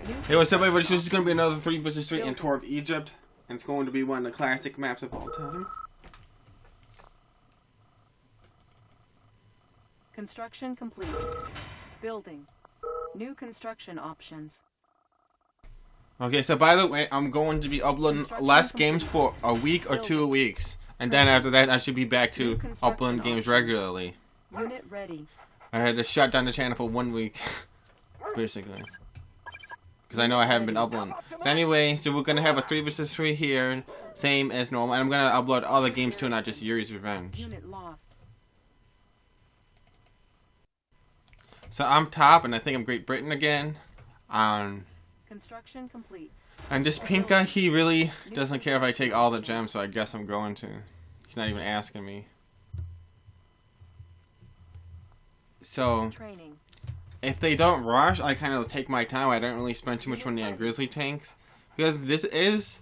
Hey, what's up, everybody? So this is going to be another 3 vs 3 in Tour of Egypt. And it's going to be one of the classic maps of all time. Construction complete. Building. New construction options. Okay, so by the way, I'm going to be uploading less games for a week or 2 weeks. And then after that, I should be back to uploading games regularly. Unit ready. I had to shut down the channel for 1 week, basically. Because I know I haven't been uploading. So anyway, so we're going to have a 3 vs 3 here, same as normal. And I'm going to upload other games too, not just Yuris Revenge. Unit lost. So I'm top, and I think I'm Great Britain again. Construction complete. And this pink guy, he really doesn't care if I take all the gems, so I guess I'm going to. He's not even asking me. So, if they don't rush, I kind of take my time. I don't really spend too much money on grizzly tanks. Because this is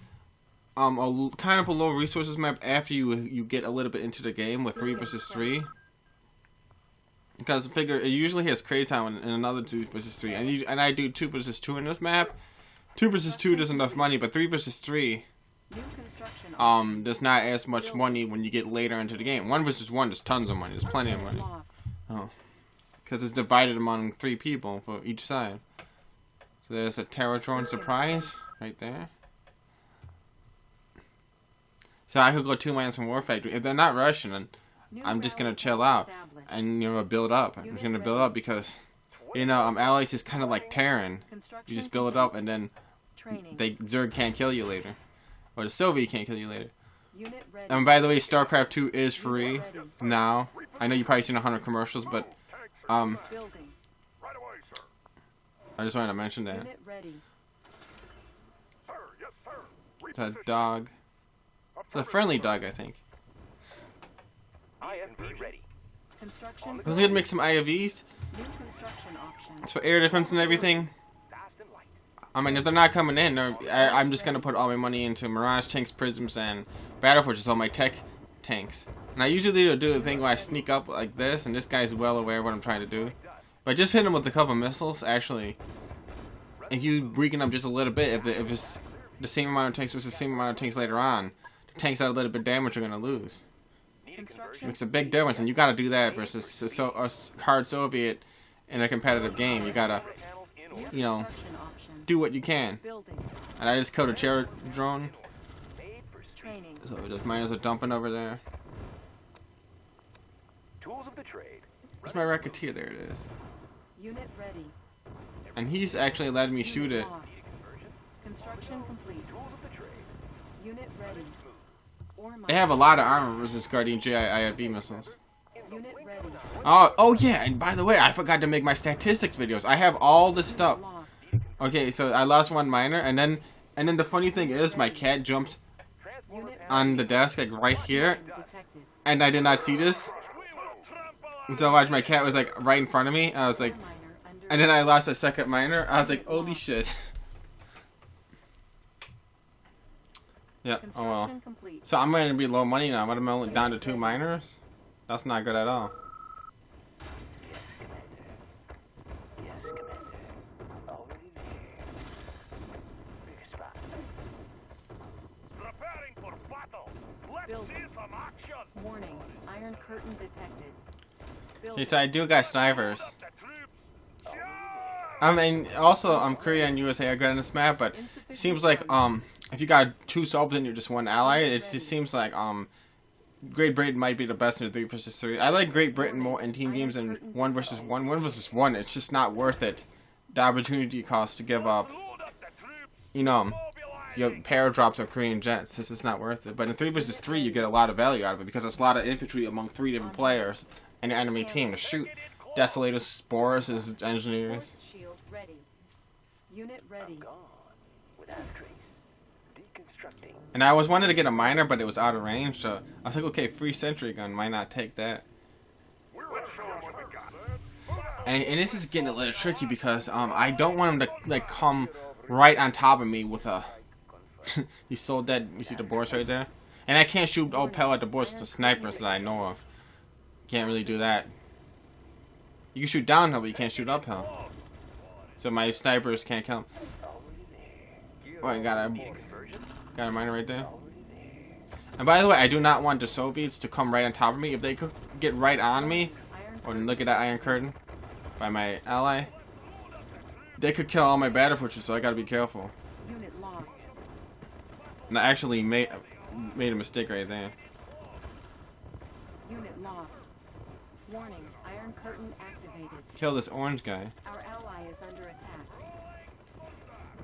kind of a low resources map after you get a little bit into the game with 3 vs 3. Because figure it usually has crates on in another 2 vs 3, and I do 2 vs 2 in this map. 2 vs 2 does enough money, but 3 vs 3 does not as much money when you get later into the game. 1 vs 1 there's tons of money. There's plenty of money. Oh, because it's divided among 3 people for each side. So there's a terror drone surprise right there. So I could go 2 mines from War Factory. If they're not rushing, then I'm just gonna chill out and build up. I'm just gonna build up because allies is kind of like Terran. You just build it up and then Zerg can't kill you later, or the Soviet can't kill you later. And by the way, StarCraft 2 is free now. I know you probably seen 100 commercials, but I just wanted to mention that. It's a dog. It's a friendly dog, I think. I was gonna make some IFVs for air defense and everything. I mean, if they're not coming in, I'm just gonna put all my money into Mirage tanks, Prisms, and Battle Forges, all my tech tanks. And I usually do the thing where I sneak up like this, and this guy's well aware of what I'm trying to do. But I just hit him with a couple missiles, actually. If you weaken them just a little bit, if it's the same amount of tanks versus the same amount of tanks later on, the tanks that are a little bit damaged are gonna lose. It makes a big difference, and you gotta do that versus a hard Soviet in a competitive game. You gotta, do what you can. And I just killed a terror drone. So those miners are dumping over there. Where's my Racketeer? There it is. Unit ready. And he's actually letting me shoot it. Construction complete. Unit ready. They have a lot of armor versus Guardian GI IFV missiles. Unit ready. Oh yeah, and by the way, I forgot to make my statistics videos. I have all this stuff. Okay, so I lost 1 miner, and then the funny thing is, my cat jumped on the desk like right here, and I did not see this. So watch, my cat was like right in front of me. I was like, and then I lost a 2nd miner. I was like, holy shit. Yeah, oh well. So I'm going to be low money now. I'm only down to 2 miners. That's not good at all. Warning, iron curtain detected. Okay, so I do got snipers. I mean, also, I'm Korea and USA are good on this map, but it seems like, if you got 2 subs and you're just 1 ally, it just seems like, Great Britain might be the best in the 3 vs 3. I like Great Britain more in team games than 1 vs 1. 1 vs 1, it's just not worth it. The opportunity cost to give up, your paradrops of Korean jets. This is not worth it. But in 3 vs 3, you get a lot of value out of it because there's a lot of infantry among 3 different players and the enemy team to shoot. Desolators, Spores as engineers. Unit ready. And I was wanted to get a miner, but it was out of range, so I was like, okay, free sentry gun, might not take that. And this is getting a little tricky because I don't want him to come right on top of me with a. He's so dead. You see the boars right there, and I can't shoot Opel at the boars with the snipers that I know of. Can't really do that. You can shoot downhill, but you can't shoot uphill. So my snipers can't kill him. Oh, I got a miner right there. And by the way, I do not want the Soviets to come right on top of me. If they could get right on me, or look at that Iron Curtain by my ally, they could kill all my battle fortresses, so I gotta be careful. Unit lost. And I actually made a mistake right there. Unit lost. Warning, Iron Curtain activated. Kill this orange guy. Our ally is under attack.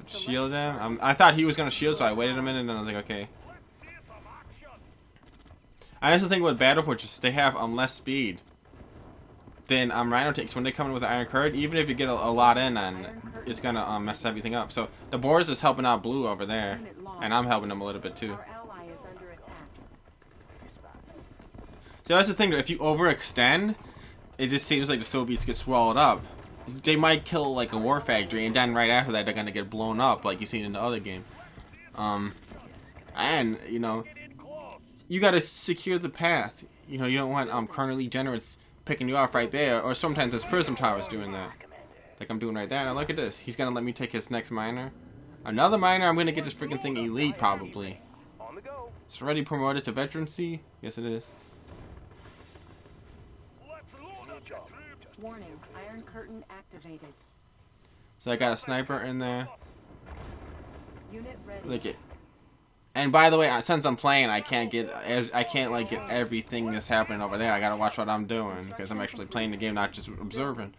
Shield him. I thought he was gonna shield, so I waited a minute, and then I was like, okay. I also think with battle fortresses, they have less speed than Rhino takes when they come in with the Iron Curtain. Even if you get a lot in, and it's gonna mess everything up. So the Boars is helping out Blue over there, and I'm helping him a little bit too. Our ally is under attack. So that's the thing. If you overextend, it just seems like the Soviets get swallowed up. They might kill like a war factory, and then right after that, they're gonna get blown up, like you seen in the other game. And you know, you gotta secure the path. You know, you don't want Colonel Lee Generous picking you off right there, or sometimes it's Prism Towers doing that, like I'm doing right there. Now look at this. He's gonna let me take his next miner. Another miner. I'm gonna get this freaking thing elite probably. It's already promoted to veterancy. Yes, it is. Warning, Iron Curtain activated. So I got a sniper in there. Unit ready. Look it. And by the way, since I'm playing, I can't like get everything that's happening over there. I gotta watch what I'm doing because I'm actually playing the game, not just observing.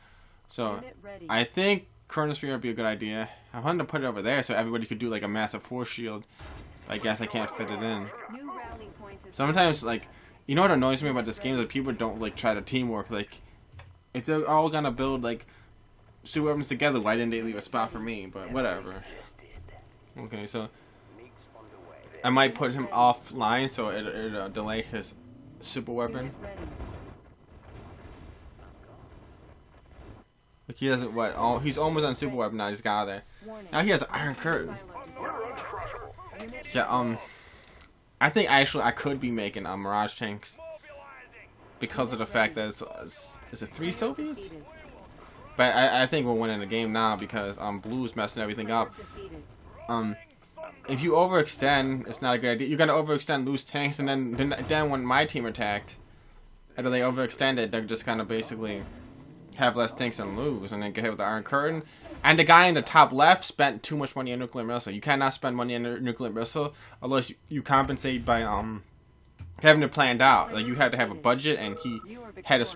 So I think Chronosphere would be a good idea. I wanted to put it over there so everybody could do like a massive force shield. I guess I can't fit it in. Sometimes, like, you know what annoys me about this game is that people don't like try to teamwork. Like, if they're all gonna build like super weapons together, why didn't they leave a spot for me? But whatever. Okay, so I might put him offline so it'll delay his super weapon. Like he doesn't he's almost on super weapon now. He's got out of there. Now he has an Iron Curtain. Yeah, I think actually I could be making Mirage tanks because of the fact that is it 3 Soviets? But I think we're winning the game now because Blue's messing everything up. If you overextend, it's not a good idea. You're gonna overextend, lose tanks, and then when my team attacked, after they overextended, they're just gonna basically have less tanks and lose, and then get hit with the Iron Curtain. And the guy in the top left spent too much money on nuclear missile. You cannot spend money on nuclear missile unless you compensate by having it planned out. Like you had to have a budget, and he had a